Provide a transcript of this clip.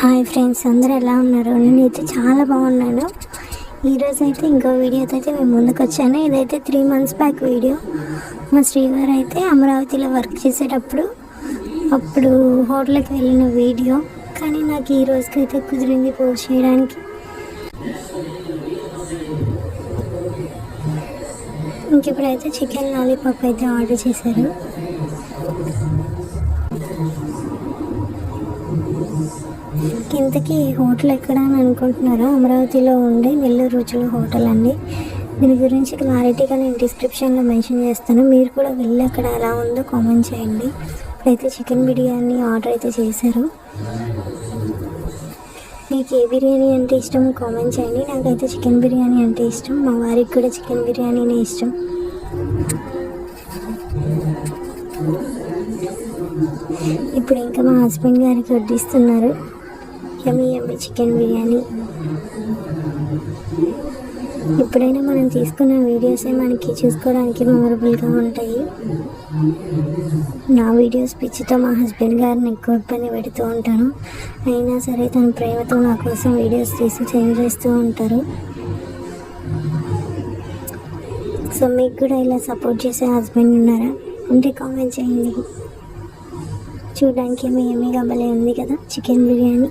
Hi friends, అందరూ ఎలా ఉన్నారు? నేనైతే చాలా బాగున్నాను. ఈరోజు అయితే ఇంకో వీడియోతో అయితే మేము ముందుకు వచ్చాను. ఇదైతే 3 months బ్యాక్ వీడియో. మా శ్రీవారు అయితే అమరావతిలో వర్క్ చేసేటప్పుడు అప్పుడు హోటల్కి వెళ్ళిన వీడియో. కానీ నాకు ఈ రోజుకైతే కుదిరింది పోస్ట్ చేయడానికి. ఇంకిప్పుడైతే చికెన్ లాలీపాప్ అయితే ఆర్డర్ చేశారు. ఇంతకీ హోటల్ ఎక్కడ అని అనుకుంటున్నారా? అమరావతిలో ఉండే నెల్లూరు రుచుల హోటల్ అండి. దీని గురించి క్లారిటీగా నేను డిస్క్రిప్షన్లో మెన్షన్ చేస్తాను. మీరు కూడా వెళ్ళి అక్కడ ఎలా ఉందో కామెంట్ చేయండి. ఇప్పుడైతే చికెన్ బిర్యానీ ఆర్డర్ అయితే చేశారు. మీకు ఏ బిర్యానీ అంటే ఇష్టం కామెంట్ చేయండి. నాకైతే చికెన్ బిర్యానీ అంటే ఇష్టం. మా వారికి కూడా చికెన్ బిర్యానీనే ఇష్టం. ఇప్పుడు ఇంకా మా హస్బెండ్ గారికి వడ్డిస్తున్నారు యమ్మీ చికెన్ బిర్యానీ. ఎప్పుడైనా మనం తీసుకున్న వీడియోసే మనకి చూసుకోవడానికి మెమరబుల్గా ఉంటాయి. నా వీడియోస్ పిచ్చితో మా హస్బెండ్ గారిని ఎక్కువ ఇబ్బంది పెడుతూ ఉంటాను. అయినా సరే తన ప్రేమతో నా కోసం వీడియోస్ తీసి చేంజ్ చేస్తూ ఉంటారు. సో మీకు కూడా ఇలా సపోర్ట్ చేసే హస్బెండ్ ఉన్నారా? ఉంటే కామెంట్ చేయండి. చూడడానికి యమ్మీగా భలే ఉంది కదా చికెన్ బిర్యానీ.